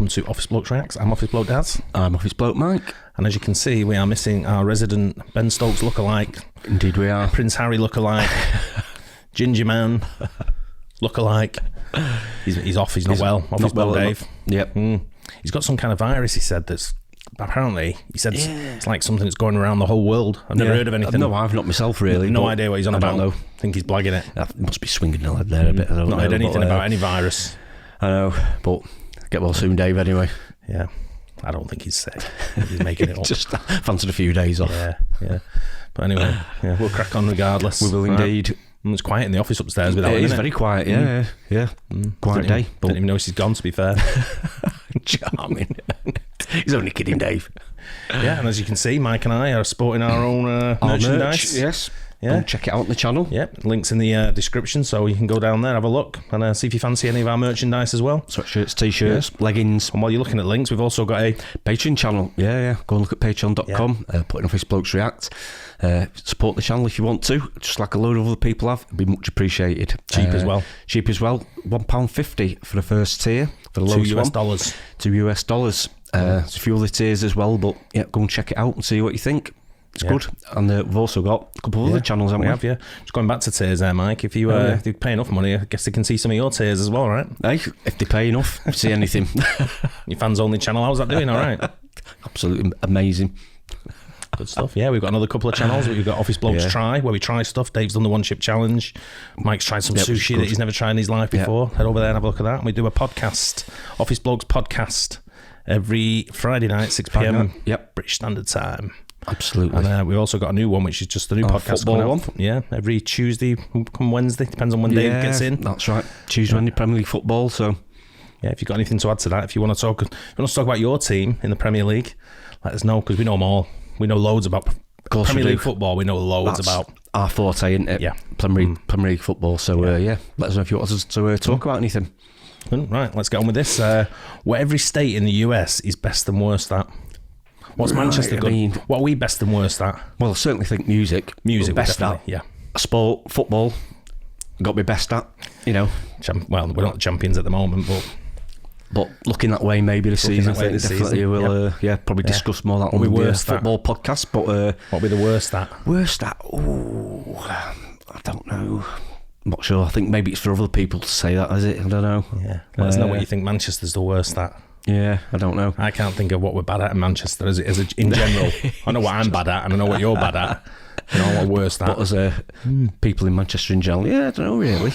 welcome to Office Blokes Reacts. I'm Office Bloke Daz. I'm Office Bloke Mike. And as you can see, we are missing our resident Ben Stokes lookalike. Indeed we are. Prince Harry lookalike. Ginger Man lookalike. He's off, he's not well. Office Bloke Dave. Yep. He's got some kind of virus, he said, that's apparently, he said it's like something that's going around the whole world. I've never heard of anything. No, I've not myself really. No idea what he's on about. I don't know. I think he's blagging it. That must be swinging the lead there a bit. I don't not know, heard anything about any virus. I know, but get well soon, Dave, anyway. Yeah. I don't think he's sick. He's making it up. Just fancied a few days off. Yeah. But anyway, we'll crack on regardless. We will indeed. It's quiet in the office upstairs without it. It is very quiet, yeah. Quiet day. Didn't even notice he's gone, to be fair. Charming. He's only kidding, Dave. Yeah, and as you can see, Mike and I are sporting our own merchandise. Yes. Yeah. Go check it out on the channel. Yep, links in the description, so you can go down there, have a look, and see if you fancy any of our merchandise as well. Sweatshirts, t-shirts, leggings. And while you're looking at links, we've also got a Patreon channel. Yeah. Go and look at patreon.com. Put in Office Blokes React. Support the channel if you want to, just like a load of other people have. It'd be much appreciated. Cheap as well. Cheap as well. £1.50 for the first tier. For the lowest one. $2. $2. There's a few other tiers as well, but go and check it out and see what you think. It's good. And we've also got a couple of other channels, haven't we? We have, Just going back to tiers there, Mike. If you if they pay enough money, I guess they can see some of your tiers as well, right? Hey, if they pay enough, see anything. Your fans only channel, how's that doing? All right. Absolutely amazing. Good stuff. Yeah, we've got another couple of channels. We've got Office Blokes Try, where we try stuff. Dave's done the one chip challenge. Mike's tried some sushi that he's never tried in his life before. Head over there and have a look at that. And we do a podcast, Office Blokes podcast, every Friday night, 6 p.m. British Standard Time. Absolutely. And we've also got a new one, which is just the new podcast football one. Yeah, every Tuesday, come Wednesday, depends on when Dave gets in. That's right. Tuesday, Wednesday, Premier League football. So, yeah, if you've got anything to add to that, if you want to talk about your team in the Premier League, let us know, because we know them all. We know loads about Premier League football. We know loads about our forte, isn't it? Yeah, Premier League football. So let us know if you want us to talk about anything. Right, let's get on with this. What every state in the US is best and worst at? What's Manchester good? What are we best and worst at? Well, I certainly think music. Music, best at. Yeah. Sport, football, got to be best at. Well, we're not the champions at the moment, but looking that way maybe this season. I think definitely we'll probably discuss more that on the football podcast. But what will be the worst at? Worst at? Oh, I don't know. I'm not sure. I think maybe it's for other people to say that, is it? I don't know. Yeah. Let us know what you think Manchester's the worst at. Yeah, I don't know. I can't think of what we're bad at in Manchester in general. I know what I'm bad at, and I know what you're bad at. What we're worst at. But as people in Manchester in general, I don't know really.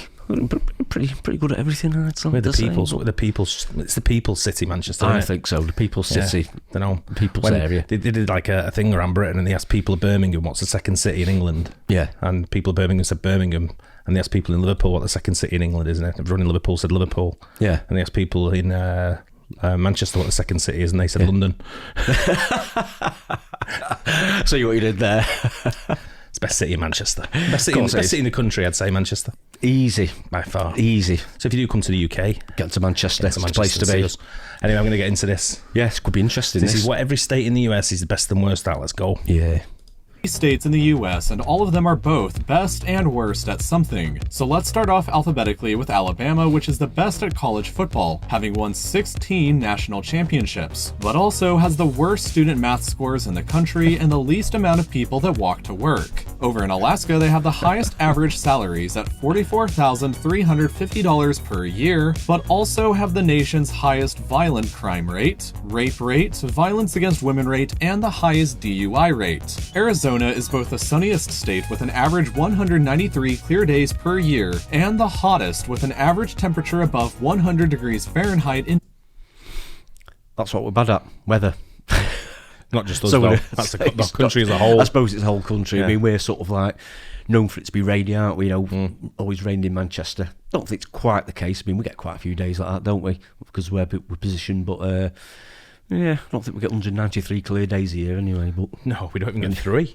Pretty good at everything. It's the people's city, Manchester. I think so. The people's city. People's area. They did like a thing around Britain, and they asked people of Birmingham what's the second city in England. Yeah. And people of Birmingham said Birmingham, and they asked people in Liverpool what the second city in England is, and everyone in Liverpool said Liverpool. Yeah. And they asked people in Manchester what the second city is, and they said London. See what you did there. It's best city in Manchester. Best city in the country, I'd say Manchester. Easy. By far. Easy. So if you do come to the UK, get to Manchester. It's a place to be. Anyway, I'm going to get into this. Yes, could be interesting. This is what every state in the US is the best and worst at. Let's go. Yeah. States in the US, and all of them are both best and worst at something. So let's start off alphabetically with Alabama, which is the best at college football, having won 16 national championships, but also has the worst student math scores in the country and the least amount of people that walk to work. Over in Alaska, they have the highest average salaries at $44,350 per year, but also have the nation's highest violent crime rate, rape rate, violence against women rate, and the highest DUI rate. Arizona is both the sunniest state with an average 193 clear days per year and the hottest with an average temperature above 100 degrees Fahrenheit in... That's what we're bad at, weather. Not just us, though. That's the country as a whole. I suppose it's the whole country. Yeah. I mean, we're sort of like known for it to be rainy, aren't we? Always rained in Manchester. Don't think it's quite the case. I mean, we get quite a few days like that, don't we? Because we're positioned, but... I don't think we get 193 clear days a year anyway. But no, we don't even get 3.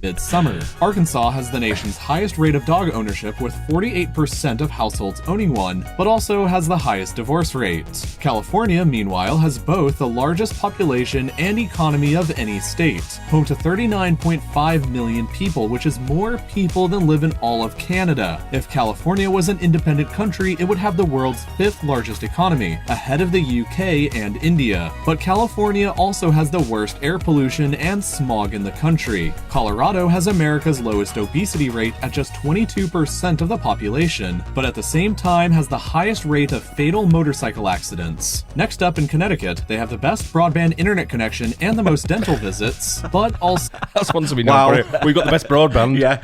Midsummer. Arkansas has the nation's highest rate of dog ownership with 48% of households owning one, but also has the highest divorce rate. California, meanwhile, has both the largest population and economy of any state, home to 39.5 million people, which is more people than live in all of Canada. If California was an independent country, it would have the world's 5th largest economy, ahead of the UK and India. But California also has the worst air pollution and smog in the country. Colorado has America's lowest obesity rate at just 22% of the population, but at the same time has the highest rate of fatal motorcycle accidents. Next up in Connecticut, they have the best broadband internet connection and the most dental visits, but also... That's one to be known for. We've got the best broadband. Yeah.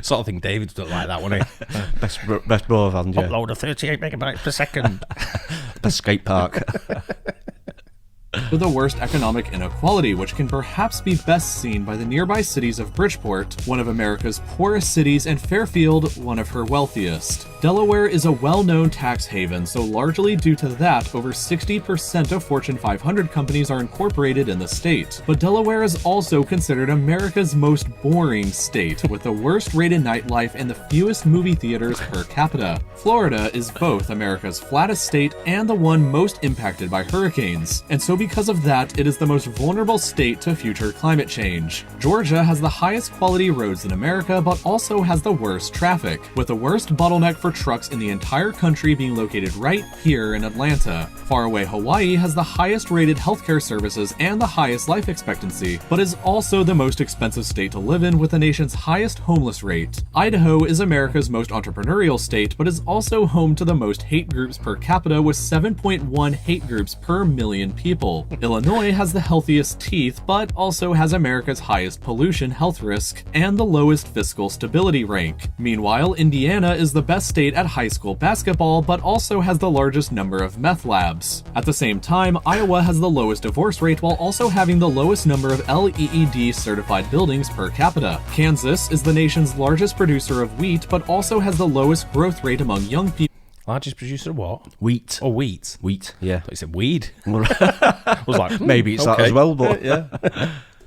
Sort of thing David's done like that, wouldn't he? Best broadband, yeah. Upload of 38 megabytes per second. Best skate park. with the worst economic inequality, which can perhaps be best seen by the nearby cities of Bridgeport, one of America's poorest cities, and Fairfield, one of her wealthiest. Delaware is a well-known tax haven, so largely due to that, over 60% of Fortune 500 companies are incorporated in the state. But Delaware is also considered America's most boring state, with the worst-rated nightlife and the fewest movie theaters per capita. Florida is both America's flattest state and the one most impacted by hurricanes, and so because of that, it is the most vulnerable state to future climate change. Georgia has the highest quality roads in America, but also has the worst traffic, with the worst bottleneck for trucks in the entire country being located right here in Atlanta. Faraway Hawaii has the highest rated healthcare services and the highest life expectancy, but is also the most expensive state to live in with the nation's highest homeless rate. Idaho is America's most entrepreneurial state, but is also home to the most hate groups per capita with 7.1 hate groups per million people. Illinois has the healthiest teeth, but also has America's highest pollution health risk and the lowest fiscal stability rank. Meanwhile, Indiana is the best state at high school basketball, but also has the largest number of meth labs. At the same time, Iowa has the lowest divorce rate while also having the lowest number of LEED certified buildings per capita. Kansas is the nation's largest producer of wheat, but also has the lowest growth rate among young people. Largest producer of what? Wheat. Oh, wheat. Wheat, yeah. I thought you said weed. I was like, maybe it's that as well, but yeah.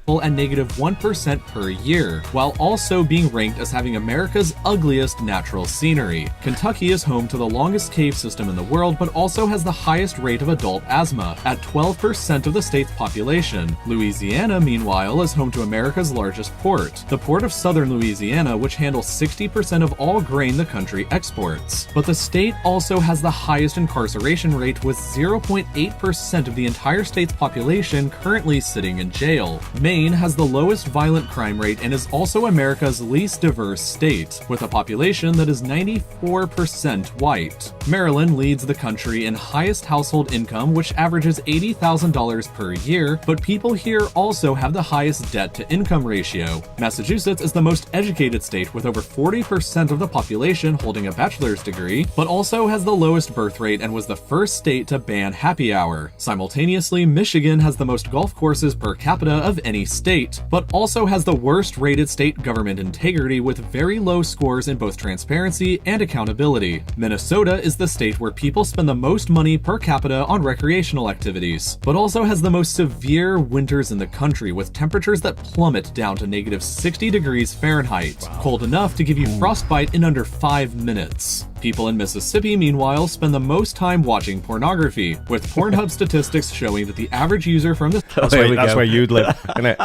And -1% per year, while also being ranked as having America's ugliest natural scenery. Kentucky is home to the longest cave system in the world, but also has the highest rate of adult asthma, at 12% of the state's population. Louisiana, meanwhile, is home to America's largest port, the Port of Southern Louisiana, which handles 60% of all grain the country exports. But the state also has the highest incarceration rate, with 0.8% of the entire state's population currently sitting in jail. Maine has the lowest violent crime rate and is also America's least diverse state, with a population that is 94% white. Maryland leads the country in highest household income, which averages $80,000 per year, but people here also have the highest debt-to-income ratio. Massachusetts is the most educated state, with over 40% of the population holding a bachelor's degree, but also has the lowest birth rate and was the first state to ban happy hour. Simultaneously, Michigan has the most golf courses per capita of any state, but also has the worst rated state government integrity with very low scores in both transparency and accountability. Minnesota is the state where people spend the most money per capita on recreational activities, but also has the most severe winters in the country with temperatures that plummet down to -60 degrees Fahrenheit, cold enough to give you frostbite in under 5 minutes. People in Mississippi, meanwhile, spend the most time watching pornography, with Pornhub statistics showing that the average user from the... That's where you'd live, isn't it?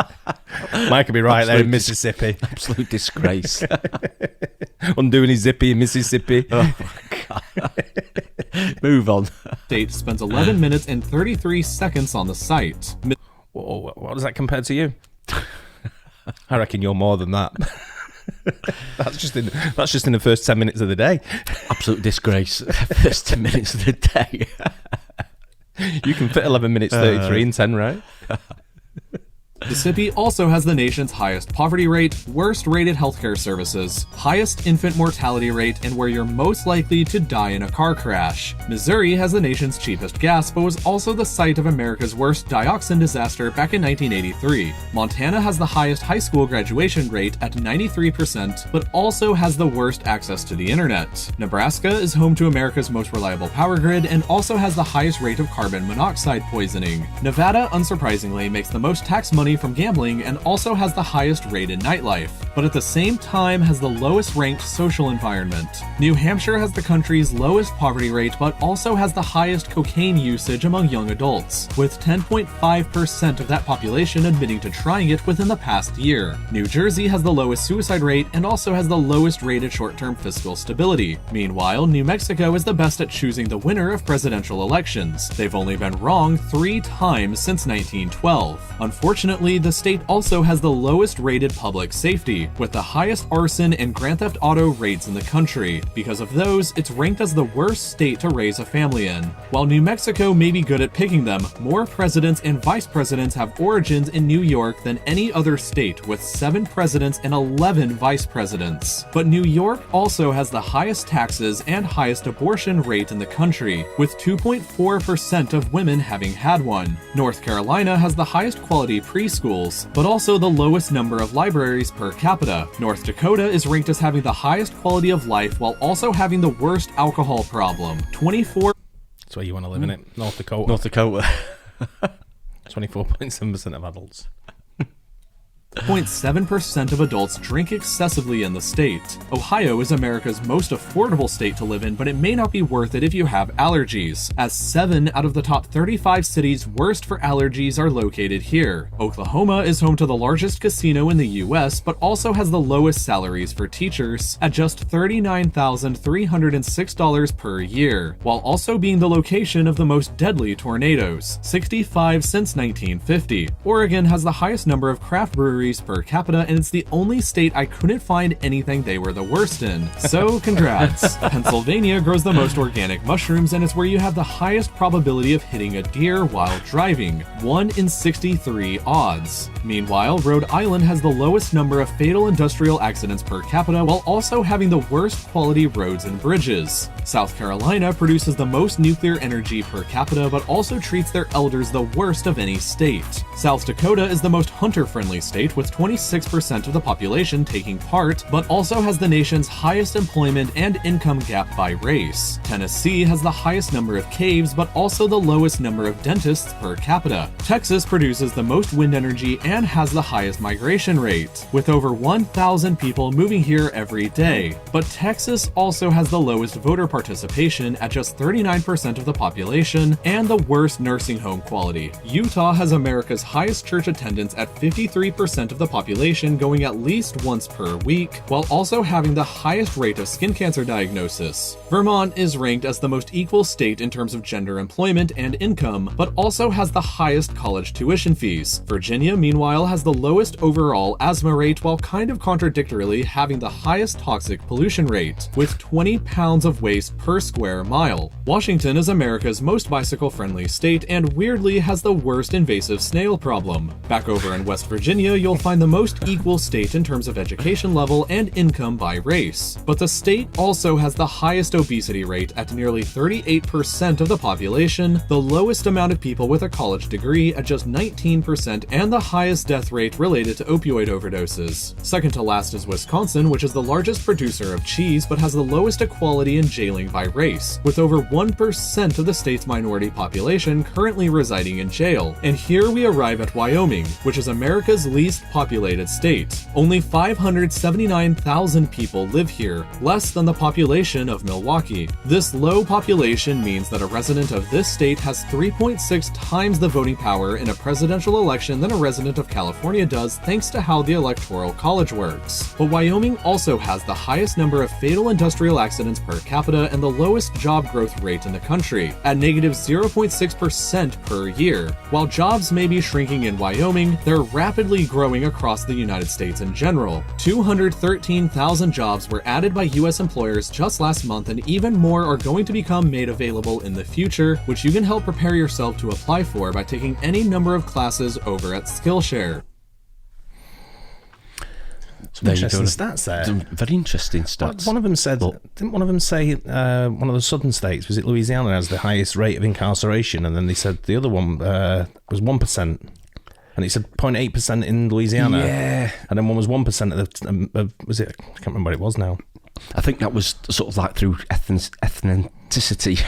Mike could be right there in Mississippi. Absolute disgrace. Undoing his zippy in Mississippi. Oh my God. Move on. State spends 11 minutes and 33 seconds on the site. Whoa, what does that compare to you? I reckon you're more than that. That's just in the first 10 minutes of the day. Absolute disgrace. First 10 minutes of the day. You can fit 11 minutes 33 in 10, right? Mississippi also has the nation's highest poverty rate, worst rated healthcare services, highest infant mortality rate, and where you're most likely to die in a car crash. Missouri has the nation's cheapest gas, but was also the site of America's worst dioxin disaster back in 1983. Montana has the highest high school graduation rate at 93%, but also has the worst access to the internet. Nebraska is home to America's most reliable power grid and also has the highest rate of carbon monoxide poisoning. Nevada, unsurprisingly, makes the most tax money from gambling and also has the highest rated nightlife, but at the same time has the lowest ranked social environment. New Hampshire has the country's lowest poverty rate, but also has the highest cocaine usage among young adults, with 10.5% of that population admitting to trying it within the past year. New Jersey has the lowest suicide rate and also has the lowest rated short-term fiscal stability. Meanwhile, New Mexico is the best at choosing the winner of presidential elections. They've only been wrong 3 times since 1912. Unfortunately, the state also has the lowest rated public safety, with the highest arson and grand theft auto rates in the country. Because of those, it's ranked as the worst state to raise a family in. While New Mexico may be good at picking them, more presidents and vice presidents have origins in New York than any other state, with 7 presidents and 11 vice presidents. But New York also has the highest taxes and highest abortion rate in the country, with 2.4% of women having had one. North Carolina has the highest quality preschools, but also the lowest number of libraries per capita. North Dakota is ranked as having the highest quality of life while also having the worst alcohol problem. 24. That's where you want to live in it. North Dakota. North Dakota. 24.7% of adults. 0.7% of adults drink excessively in the state. Ohio is America's most affordable state to live in, but it may not be worth it if you have allergies, as 7 out of the top 35 cities worst for allergies are located here. Oklahoma is home to the largest casino in the US, but also has the lowest salaries for teachers, at just $39,306 per year, while also being the location of the most deadly tornadoes, 65 since 1950. Oregon has the highest number of craft breweries per capita, and it's the only state I couldn't find anything they were the worst in. So congrats. Pennsylvania grows the most organic mushrooms, and it's where you have the highest probability of hitting a deer while driving, 1 in 63 odds. Meanwhile, Rhode Island has the lowest number of fatal industrial accidents per capita while also having the worst quality roads and bridges. South Carolina produces the most nuclear energy per capita, but also treats their elders the worst of any state. South Dakota is the most hunter-friendly state, with 26% of the population taking part, but also has the nation's highest employment and income gap by race. Tennessee has the highest number of caves, but also the lowest number of dentists per capita. Texas produces the most wind energy and has the highest migration rate, with over 1,000 people moving here every day. But Texas also has the lowest voter participation at just 39% of the population and the worst nursing home quality. Utah has America's highest church attendance at 53% of the population going at least once per week, while also having the highest rate of skin cancer diagnosis. Vermont is ranked as the most equal state in terms of gender employment and income, but also has the highest college tuition fees. Virginia, meanwhile, has the lowest overall asthma rate while kind of contradictorily having the highest toxic pollution rate, with 20 pounds of waste per square mile. Washington is America's most bicycle-friendly state and weirdly has the worst invasive snail problem. Back over in West Virginia, you'll find the most equal state in terms of education level and income by race. But the state also has the highest obesity rate at nearly 38% of the population, the lowest amount of people with a college degree at just 19%, and the highest death rate related to opioid overdoses. Second to last is Wisconsin, which is the largest producer of cheese but has the lowest equality in jailing by race, with over 1% of the state's minority population currently residing in jail. And here we arrive at Wyoming, which is America's least populated state. Only 579,000 people live here, less than the population of Milwaukee. This low population means that a resident of this state has 3.6 times the voting power in a presidential election than a resident of California does, thanks to how the Electoral College works. But Wyoming also has the highest number of fatal industrial accidents per capita and the lowest job growth rate in the country, at negative 0.6% per year. While jobs may be shrinking in Wyoming, they're rapidly growing across the United States in general. 213,000 jobs were added by U.S. employers just last month, and even more are going to become made available in the future, which you can help prepare yourself to apply for by taking any number of classes over at Skillshare. Some interesting stats there. Some very interesting stats. One of them said, didn't one of them say one of the southern states, was it Louisiana, has the highest rate of incarceration? And then they said the other one was 1%. And it said 0.8% in Louisiana. Yeah. And then one was 1% of was it? I can't remember what it was now. I think that was sort of like through ethnicity.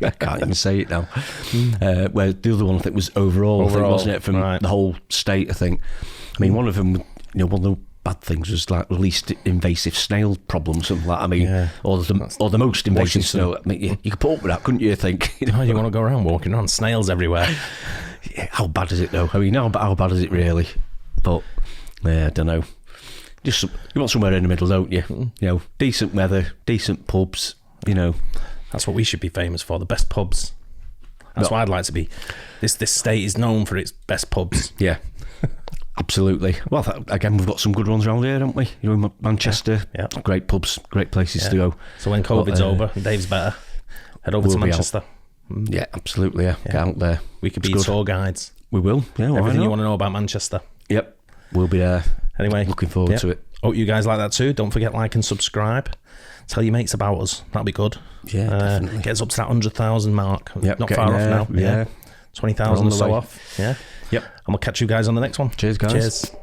I can't even say it now. Where the other one I think was overall, I think, wasn't it, from the whole state, I think. I mean, one of them, one of the bad things was like the least invasive snail problem, something like that. I mean, or the most invasive snail. I mean, you could put up with that, couldn't you, I think? You want to go around walking around, snails everywhere. Yeah, how bad is it, though? I mean, how bad is it really? But, I don't know. Just you want somewhere in the middle, don't you? Decent weather, decent pubs. That's what we should be famous for, the best pubs. That's what I'd like to be. This state is known for its best pubs. Yeah, absolutely. Well, again, we've got some good ones around here, haven't we? Manchester, great pubs, great places to go. So when COVID's over, and Dave's better, head over to Manchester. Yeah, absolutely. Yeah, get out there. We could be tour guides. We will. Yeah, everything you want to know about Manchester. Yep, we'll be there. Anyway, looking forward to it. Hope you guys like that too. Don't forget, like and subscribe. Tell your mates about us. That'll be good. Yeah, definitely. Get us up to that 100,000 mark. Yep, not far off now. Yeah. 20,000 or so off. Yeah. Yep. And we'll catch you guys on the next one. Cheers, guys. Cheers.